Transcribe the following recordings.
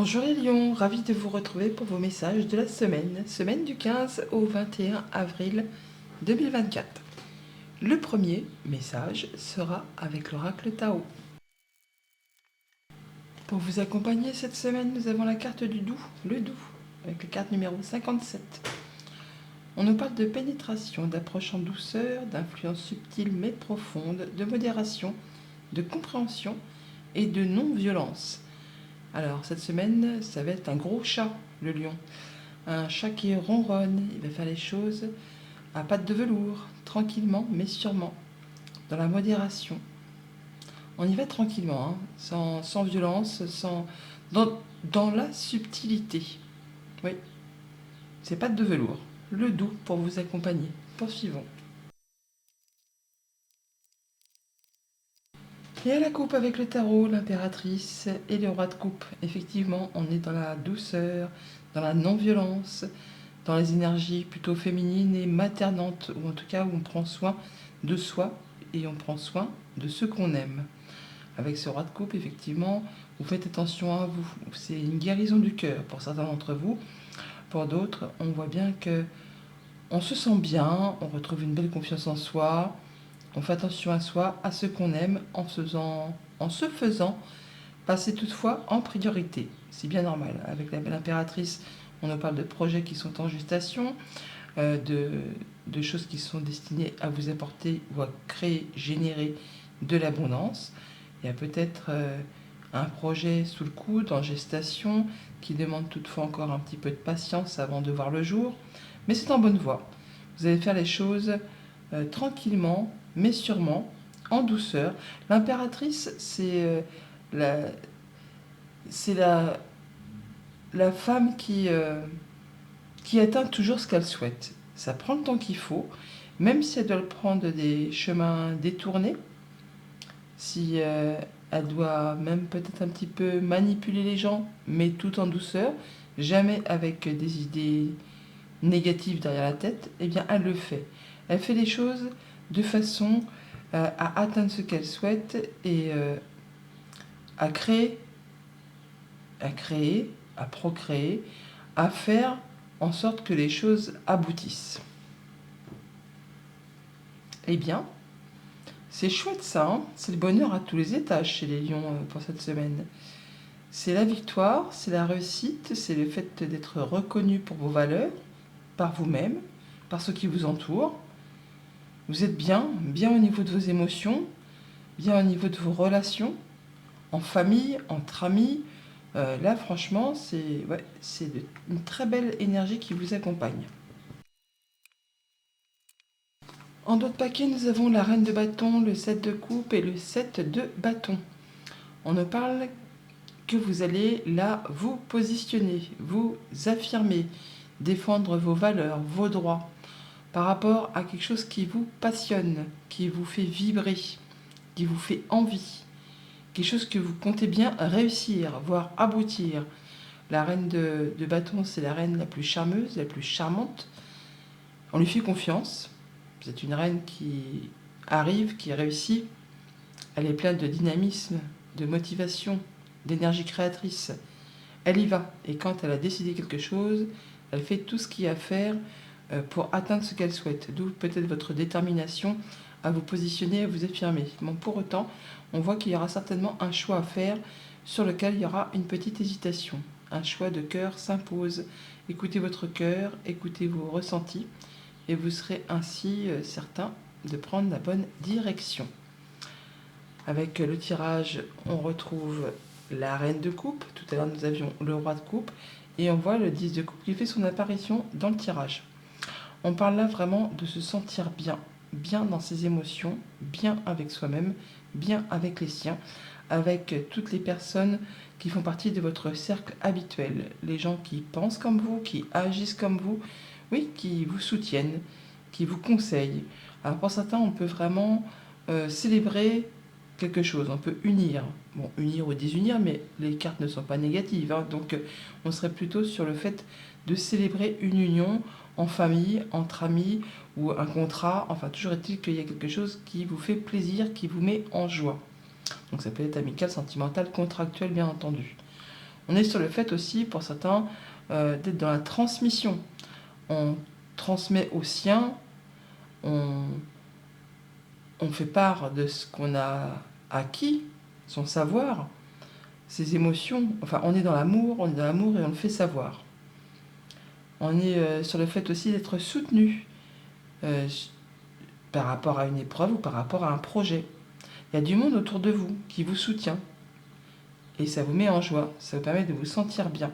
Bonjour les lions, ravi de vous retrouver pour vos messages de la semaine du 15 au 21 avril 2024. Le premier message sera avec l'oracle Tao. Pour vous accompagner cette semaine, nous avons la carte du doux, le doux, avec la carte numéro 57. On nous parle de pénétration, d'approche en douceur, d'influence subtile mais profonde, de modération, de compréhension et de non-violence. Alors, cette semaine, ça va être un gros chat, le lion. Un chat qui ronronne, il va faire les choses à pattes de velours, tranquillement mais sûrement, dans la modération. On y va tranquillement, hein, sans violence, dans la subtilité. Oui, c'est pattes de velours. Le doux pour vous accompagner. Poursuivons. Et à la coupe avec le tarot, l'impératrice et le roi de coupe. Effectivement, on est dans la douceur, dans la non-violence, dans les énergies plutôt féminines et maternantes, ou en tout cas où on prend soin de soi et on prend soin de ceux qu'on aime. Avec ce roi de coupe, effectivement, vous faites attention à vous. C'est une guérison du cœur pour certains d'entre vous. Pour d'autres, on voit bien que on se sent bien, on retrouve une belle confiance en soi, on fait attention à soi, à ce qu'on aime, en se faisant passer toutefois en priorité. C'est bien normal. Avec l'impératrice, on nous parle de projets qui sont en gestation, de choses qui sont destinées à vous apporter ou à créer, générer de l'abondance. Il y a peut-être un projet sous le coude, en gestation, qui demande toutefois encore un petit peu de patience avant de voir le jour. Mais c'est en bonne voie. Vous allez faire les choses tranquillement, mais sûrement, en douceur. L'impératrice, la, c'est la femme qui atteint toujours ce qu'elle souhaite. Ça prend le temps qu'il faut, même si elle doit prendre des chemins détournés, si elle doit même peut-être un petit peu manipuler les gens, mais tout en douceur, jamais avec des idées négatives derrière la tête, eh bien elle le fait. Elle fait les choses de façon à atteindre ce qu'elle souhaite et à créer, à procréer, à faire en sorte que les choses aboutissent. Eh bien, c'est chouette ça, hein, c'est le bonheur à tous les étages chez les lions pour cette semaine. C'est la victoire, c'est la réussite, c'est le fait d'être reconnu pour vos valeurs, par vous-même, par ceux qui vous entourent. Vous êtes bien au niveau de vos émotions, bien au niveau de vos relations, en famille, entre amis. Là, franchement, c'est une très belle énergie qui vous accompagne. En d'autres paquets, nous avons la reine de bâton, le 7 de coupe et le 7 de bâton. On nous parle que vous allez là vous positionner, vous affirmer, défendre vos valeurs, vos droits, par rapport à quelque chose qui vous passionne, qui vous fait vibrer, qui vous fait envie, quelque chose que vous comptez bien réussir, voire aboutir. La reine de bâton, c'est la reine la plus charmeuse, la plus charmante. On lui fait confiance. C'est une reine qui arrive, qui réussit. Elle est pleine de dynamisme, de motivation, d'énergie créatrice. Elle y va. Et quand elle a décidé quelque chose, elle fait tout ce qu'il y a à faire pour atteindre ce qu'elle souhaite. D'où peut-être votre détermination à vous positionner, à vous affirmer. Bon, pour autant, on voit qu'il y aura certainement un choix à faire sur lequel il y aura une petite hésitation. Un choix de cœur s'impose. Écoutez votre cœur, écoutez vos ressentis, et vous serez ainsi certain de prendre la bonne direction. Avec le tirage, on retrouve la reine de coupe. Tout à l'heure, nous avions le roi de coupe. Et on voit le 10 de coupe qui fait son apparition dans le tirage. On parle là vraiment de se sentir bien, bien dans ses émotions, bien avec soi-même, bien avec les siens, avec toutes les personnes qui font partie de votre cercle habituel. Les gens qui pensent comme vous, qui agissent comme vous, oui, qui vous soutiennent, qui vous conseillent. Alors pour certains, on peut vraiment célébrer quelque chose, on peut unir. Bon, unir ou désunir, mais les cartes ne sont pas négatives, hein, donc on serait plutôt sur le fait de célébrer une union en famille, entre amis, ou un contrat. Enfin, toujours est-il qu'il y a quelque chose qui vous fait plaisir, qui vous met en joie. Donc ça peut être amical, sentimental, contractuel, bien entendu. On est sur le fait aussi, pour certains, d'être dans la transmission. On transmet aux siens, on, on fait part de ce qu'on a acquis, son savoir, ses émotions. Enfin, on est dans l'amour, et on le fait savoir. On est sur le fait aussi d'être soutenu euh, par rapport à une épreuve ou par rapport à un projet. Il y a du monde autour de vous qui vous soutient et ça vous met en joie, ça vous permet de vous sentir bien.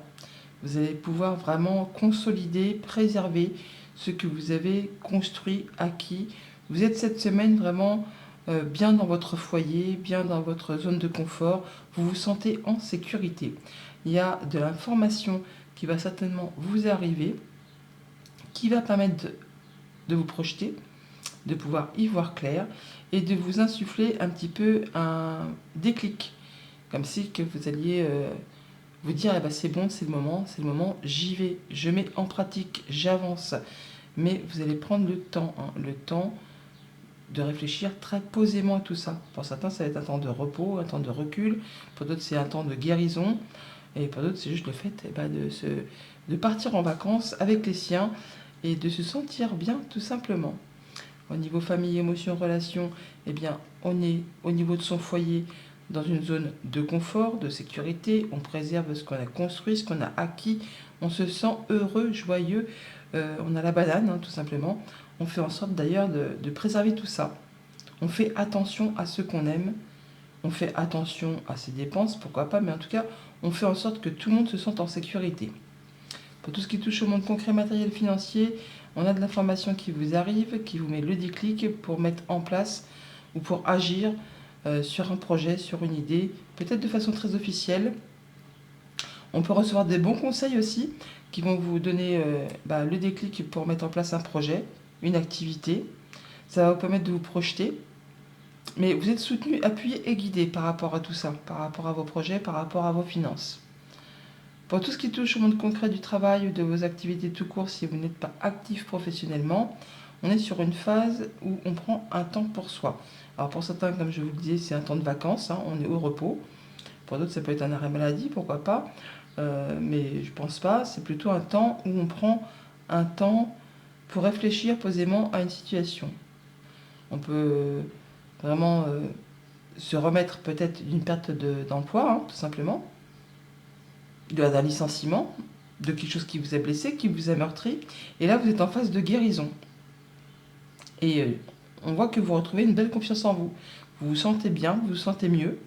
Vous allez pouvoir vraiment consolider, préserver ce que vous avez construit, acquis. Vous êtes cette semaine vraiment bien dans votre foyer, bien dans votre zone de confort. Vous vous sentez en sécurité. Il y a de l'information qui va certainement vous arriver, qui va permettre de vous projeter, de pouvoir y voir clair et de vous insuffler un petit peu un déclic. Comme si que vous alliez vous dire eh ben c'est bon, c'est le moment, j'y vais, je mets en pratique, j'avance. Mais vous allez prendre le temps de réfléchir très posément à tout ça. Pour certains, ça va être un temps de repos, un temps de recul. Pour d'autres, c'est un temps de guérison. Et pour d'autres, c'est juste le fait de partir en vacances avec les siens et de se sentir bien, tout simplement. Au niveau famille, émotions, relations, eh bien, on est au niveau de son foyer dans une zone de confort, de sécurité. On préserve ce qu'on a construit, ce qu'on a acquis. On se sent heureux, joyeux. On a la banane, tout simplement. On fait en sorte d'ailleurs de préserver tout ça. On fait attention à ce qu'on aime. On fait attention à ses dépenses, pourquoi pas, mais en tout cas, on fait en sorte que tout le monde se sente en sécurité. Pour tout ce qui touche au monde concret, matériel, financier, on a de l'information qui vous arrive, qui vous met le déclic pour mettre en place ou pour agir sur un projet, sur une idée, peut-être de façon très officielle. On peut recevoir des bons conseils aussi qui vont vous donner le déclic pour mettre en place un projet, une activité. Ça va vous permettre de vous projeter. Mais vous êtes soutenu, appuyé et guidé par rapport à tout ça, par rapport à vos projets, par rapport à vos finances. Pour tout ce qui touche au monde concret du travail ou de vos activités tout court, si vous n'êtes pas actif professionnellement, on est sur une phase où on prend un temps pour soi. Alors pour certains, comme je vous le disais, c'est un temps de vacances, on est au repos. Pour d'autres, ça peut être un arrêt maladie, pourquoi pas. Mais je pense pas, c'est plutôt un temps où on prend un temps pour réfléchir posément à une situation. On peut vraiment se remettre peut-être d'une perte d'emploi, tout simplement, d'un licenciement, de quelque chose qui vous a blessé, qui vous a meurtri. Et là, vous êtes en phase de guérison. Et on voit que vous retrouvez une belle confiance en vous. Vous vous sentez bien, vous vous sentez mieux.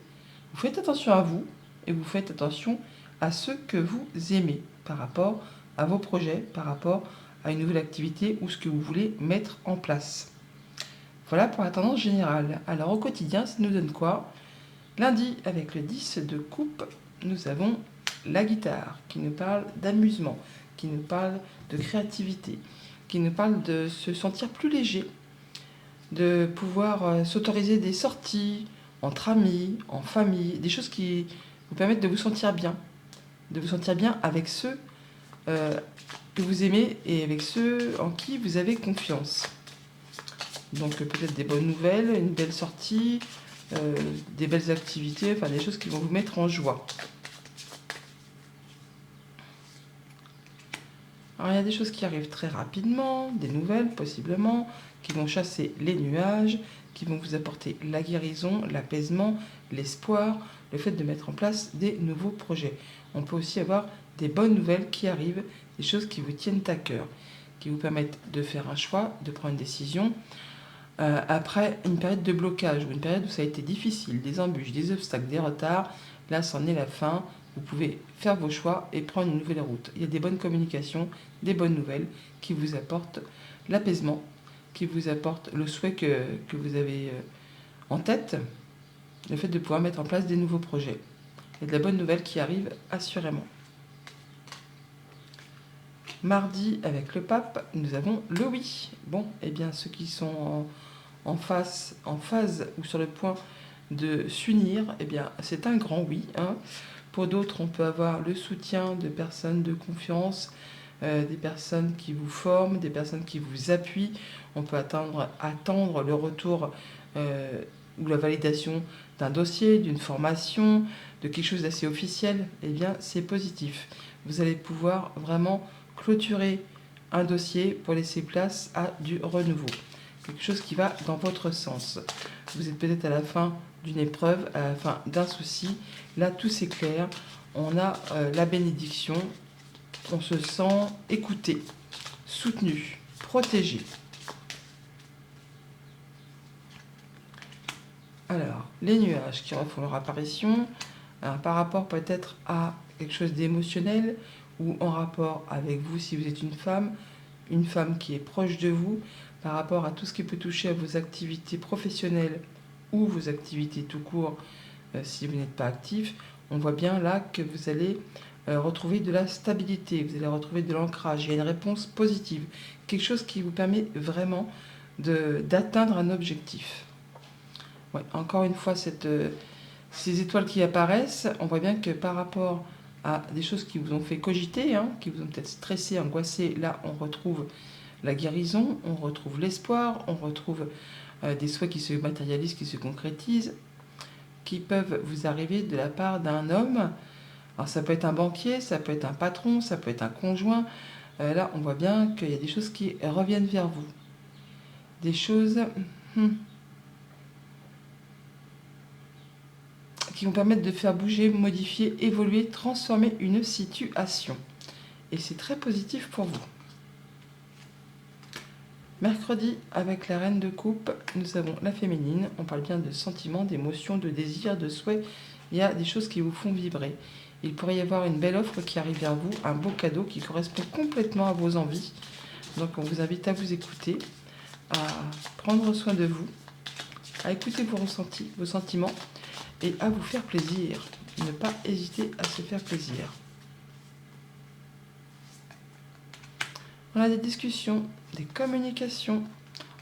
Vous faites attention à vous et vous faites attention à ce que vous aimez par rapport à vos projets, par rapport à une nouvelle activité ou ce que vous voulez mettre en place. Voilà pour la tendance générale. Alors au quotidien, ça nous donne quoi? Lundi, avec le 10 de coupe, nous avons la guitare qui nous parle d'amusement, qui nous parle de créativité, qui nous parle de se sentir plus léger, de pouvoir s'autoriser des sorties entre amis, en famille, des choses qui vous permettent de vous sentir bien avec ceux que vous aimez et avec ceux en qui vous avez confiance. Donc peut-être des bonnes nouvelles, une belle sortie, des belles activités, enfin des choses qui vont vous mettre en joie. Alors il y a des choses qui arrivent très rapidement, des nouvelles possiblement, qui vont chasser les nuages, qui vont vous apporter la guérison, l'apaisement, l'espoir, le fait de mettre en place des nouveaux projets. On peut aussi avoir des bonnes nouvelles qui arrivent, des choses qui vous tiennent à cœur, qui vous permettent de faire un choix, de prendre une décision. Après une période de blocage ou une période où ça a été difficile, des embûches, des obstacles, des retards, là c'en est la fin. Vous pouvez faire vos choix et prendre une nouvelle route. Il y a des bonnes communications, des bonnes nouvelles qui vous apportent l'apaisement, qui vous apportent le souhait que vous avez en tête, le fait de pouvoir mettre en place des nouveaux projets. Il y a de la bonne nouvelle qui arrive assurément. Mardi, avec le pape, nous avons le oui. Bon, eh bien, ceux qui sont en phase ou sur le point de s'unir, eh bien, c'est un grand oui. Pour d'autres, on peut avoir le soutien de personnes de confiance, des personnes qui vous forment, des personnes qui vous appuient. On peut attendre le retour ou la validation d'un dossier, d'une formation, de quelque chose d'assez officiel, eh bien c'est positif. Vous allez pouvoir vraiment clôturer un dossier pour laisser place à du renouveau. Quelque chose qui va dans votre sens. Vous êtes peut-être à la fin d'une épreuve, à la fin d'un souci. Là, tout s'éclaire. On a la bénédiction. On se sent écouté, soutenu, protégé. Alors, les nuages qui refont leur apparition, par rapport peut-être à quelque chose d'émotionnel ou en rapport avec vous si vous êtes une femme qui est proche de vous, par rapport à tout ce qui peut toucher à vos activités professionnelles ou vos activités tout court si vous n'êtes pas actif, on voit bien là que vous allez retrouver de la stabilité, vous allez retrouver de l'ancrage, il y a une réponse positive, quelque chose qui vous permet vraiment d'atteindre un objectif. Ouais, encore une fois, ces étoiles qui apparaissent, on voit bien que par rapport à des choses qui vous ont fait cogiter, qui vous ont peut-être stressé, angoissé, là on retrouve la guérison, on retrouve l'espoir, on retrouve des souhaits qui se matérialisent, qui se concrétisent, qui peuvent vous arriver de la part d'un homme. Alors ça peut être un banquier, ça peut être un patron, ça peut être un conjoint. Là on voit bien qu'il y a des choses qui reviennent vers vous. Des choses qui vont permettre de faire bouger, modifier, évoluer, transformer une situation. Et c'est très positif pour vous. Mercredi, avec la reine de coupe, nous avons la féminine. On parle bien de sentiments, d'émotions, de désirs, de souhaits. Il y a des choses qui vous font vibrer. Il pourrait y avoir une belle offre qui arrive vers vous, un beau cadeau qui correspond complètement à vos envies. Donc on vous invite à vous écouter, à prendre soin de vous, à écouter vos ressentis, vos sentiments et à vous faire plaisir. Ne pas hésiter à se faire plaisir. On a des discussions, des communications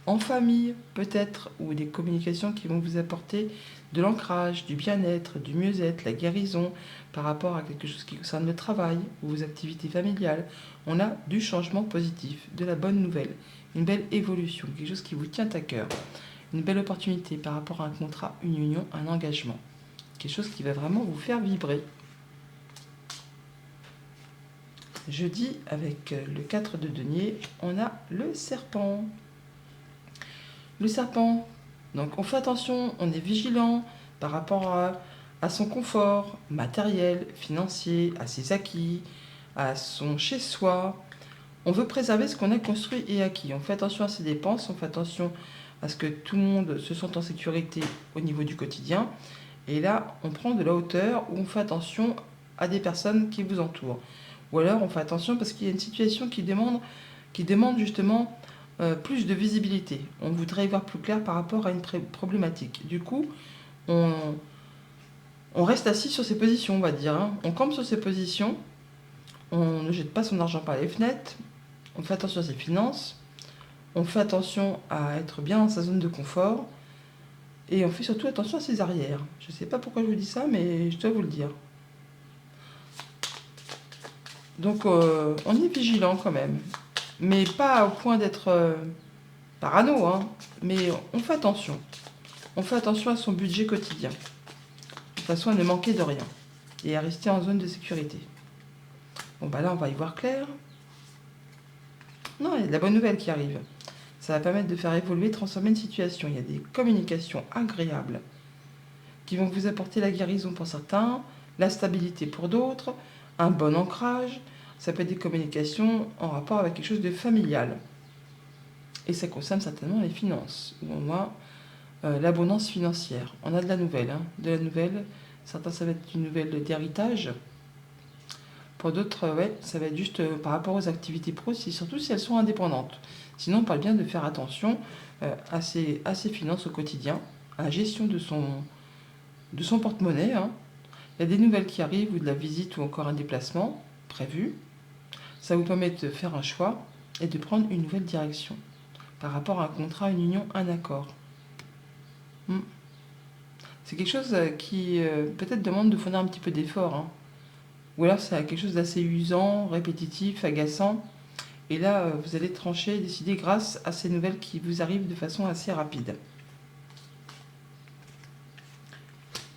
en famille peut-être, ou des communications qui vont vous apporter de l'ancrage, du bien-être, du mieux-être, la guérison par rapport à quelque chose qui concerne le travail ou vos activités familiales. On a du changement positif, de la bonne nouvelle, une belle évolution, quelque chose qui vous tient à cœur, une belle opportunité par rapport à un contrat, une union, un engagement, quelque chose qui va vraiment vous faire vibrer. Jeudi, avec le 4 de denier, on a le serpent. Le serpent, donc on fait attention, on est vigilant par rapport à son confort matériel, financier, à ses acquis, à son chez-soi. On veut préserver ce qu'on a construit et acquis. On fait attention à ses dépenses, on fait attention à ce que tout le monde se sente en sécurité au niveau du quotidien. Et là, on prend de la hauteur où on fait attention à des personnes qui vous entourent. Ou alors on fait attention parce qu'il y a une situation qui demande justement plus de visibilité. On voudrait y voir plus clair par rapport à une problématique. Du coup, on reste assis sur ses positions, on va dire. On campe sur ses positions, on ne jette pas son argent par les fenêtres, on fait attention à ses finances, on fait attention à être bien dans sa zone de confort, et on fait surtout attention à ses arrières. Je ne sais pas pourquoi je vous dis ça, mais je dois vous le dire. Donc on est vigilant quand même, mais pas au point d'être parano, mais on fait attention. On fait attention à son budget quotidien, de façon à ne manquer de rien, et à rester en zone de sécurité. Bon bah là on va y voir clair. Non, il y a de la bonne nouvelle qui arrive. Ça va permettre de faire évoluer, transformer une situation. Il y a des communications agréables qui vont vous apporter la guérison pour certains, la stabilité pour d'autres, un bon ancrage. Ça peut être des communications en rapport avec quelque chose de familial. Et ça concerne certainement les finances, où on a l'abondance financière. On a de la nouvelle. De la nouvelle. Certains, ça va être une nouvelle d'héritage. Pour d'autres, ça va être juste par rapport aux activités pro, surtout si elles sont indépendantes. Sinon, on parle bien de faire attention à ses finances au quotidien, à la gestion de son porte-monnaie. Il y a des nouvelles qui arrivent, ou de la visite, ou encore un déplacement prévu. Ça vous permet de faire un choix et de prendre une nouvelle direction par rapport à un contrat, une union, un accord. C'est quelque chose qui peut-être demande de fournir un petit peu d'effort. Ou alors c'est quelque chose d'assez usant, répétitif, agaçant. Et là, vous allez trancher, décider grâce à ces nouvelles qui vous arrivent de façon assez rapide.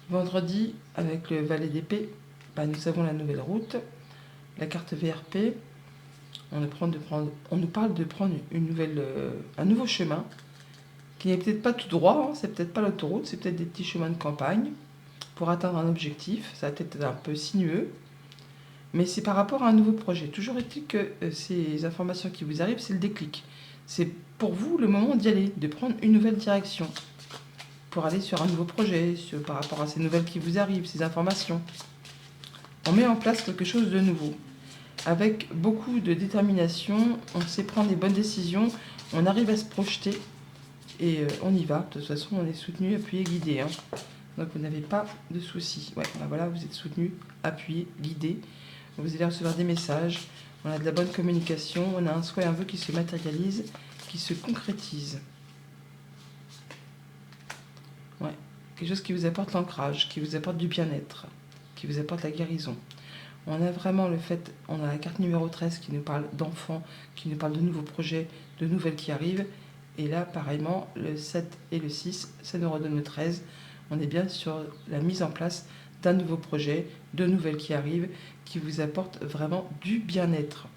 Vendredi, avec le valet d'épée, nous avons la nouvelle route, la carte VRP. On nous parle de prendre un nouveau chemin qui n'est peut-être pas tout droit, hein, c'est peut-être pas l'autoroute, c'est peut-être des petits chemins de campagne pour atteindre un objectif. Ça va peut-être être un peu sinueux, mais c'est par rapport à un nouveau projet. Toujours est-il que ces informations qui vous arrivent, c'est le déclic. C'est pour vous le moment d'y aller, de prendre une nouvelle direction pour aller sur un nouveau projet, par rapport à ces nouvelles qui vous arrivent, ces informations. On met en place quelque chose de nouveau. Avec beaucoup de détermination, on sait prendre les bonnes décisions, on arrive à se projeter et on y va. De toute façon, on est soutenu, appuyé, guidé. Hein. Donc vous n'avez pas de soucis. Ouais, voilà, vous êtes soutenu, appuyé, guidé. Vous allez recevoir des messages. On a de la bonne communication. On a un souhait, un vœu qui se matérialise, qui se concrétise. Ouais, quelque chose qui vous apporte l'ancrage, qui vous apporte du bien-être, qui vous apporte la guérison. On a vraiment on a la carte numéro 13 qui nous parle d'enfants, qui nous parle de nouveaux projets, de nouvelles qui arrivent. Et là, pareillement, le 7 et le 6, ça nous redonne le 13. On est bien sur la mise en place d'un nouveau projet, de nouvelles qui arrivent, qui vous apportent vraiment du bien-être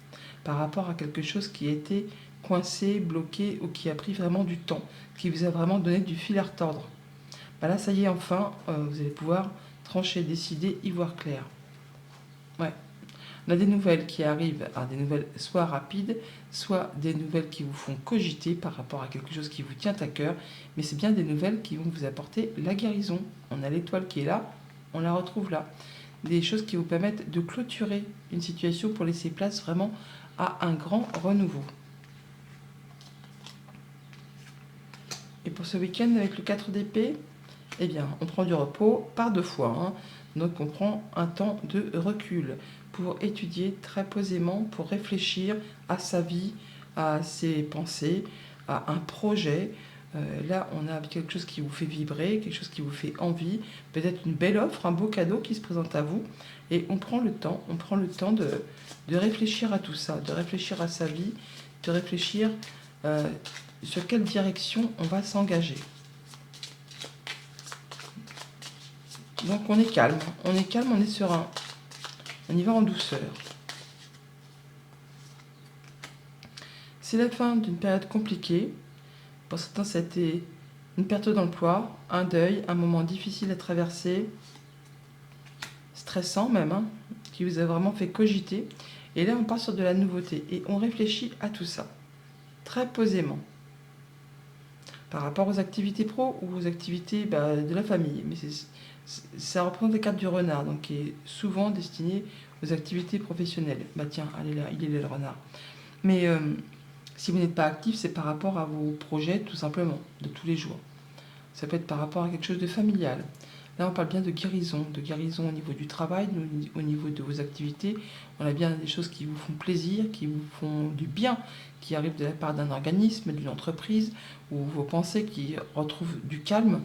par rapport à quelque chose qui a été coincé, bloqué ou qui a pris vraiment du temps, qui vous a vraiment donné du fil à retordre. Là, ça y est, enfin, vous allez pouvoir trancher, décider, y voir clair. Ouais. On a des nouvelles qui arrivent, des nouvelles soit rapides, soit des nouvelles qui vous font cogiter par rapport à quelque chose qui vous tient à cœur, mais c'est bien des nouvelles qui vont vous apporter la guérison. On a l'étoile qui est là, on la retrouve là. Des choses qui vous permettent de clôturer une situation pour laisser place vraiment à un grand renouveau. Et pour ce week-end, avec le 4 d'épée, eh bien, on prend du repos par 2 fois. Hein. Donc on prend un temps de recul pour étudier très posément, pour réfléchir à sa vie, à ses pensées, à un projet. Là, on a quelque chose qui vous fait vibrer, quelque chose qui vous fait envie, peut-être une belle offre, un beau cadeau qui se présente à vous. Et on prend le temps de réfléchir à tout ça, de réfléchir à sa vie, de réfléchir sur quelle direction on va s'engager. Donc on est calme, on est serein, on y va en douceur. C'est la fin d'une période compliquée. Pour certains, c'était une perte d'emploi, un deuil, un moment difficile à traverser, stressant même, hein, qui vous a vraiment fait cogiter. Et là, on part sur de la nouveauté et on réfléchit à tout ça, très posément, par rapport aux activités pro ou aux activités de la famille. Mais ça représente les cartes du renard, donc qui est souvent destiné aux activités professionnelles. Tiens, allez là, il est là le renard. Mais si vous n'êtes pas actif, c'est par rapport à vos projets tout simplement, de tous les jours. Ça peut être par rapport à quelque chose de familial. Là, on parle bien de guérison au niveau du travail, au niveau de vos activités. On a bien des choses qui vous font plaisir, qui vous font du bien, qui arrivent de la part d'un organisme, d'une entreprise, ou vos pensées qui retrouvent du calme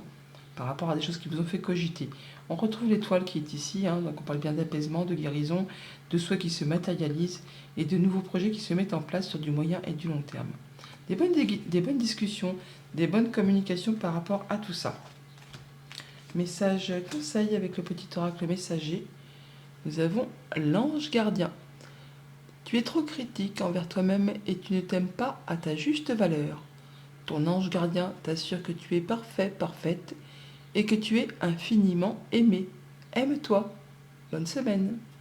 par rapport à des choses qui vous ont fait cogiter. On retrouve l'étoile qui est ici, hein, donc on parle bien d'apaisement, de guérison, de souhaits qui se matérialisent et de nouveaux projets qui se mettent en place sur du moyen et du long terme. Des bonnes discussions, des bonnes communications par rapport à tout ça. Message conseil avec le petit oracle messager. Nous avons l'ange gardien. Tu es trop critique envers toi-même et tu ne t'aimes pas à ta juste valeur. Ton ange gardien t'assure que tu es parfait, parfaite et que tu es infiniment aimé. Aime-toi. Bonne semaine.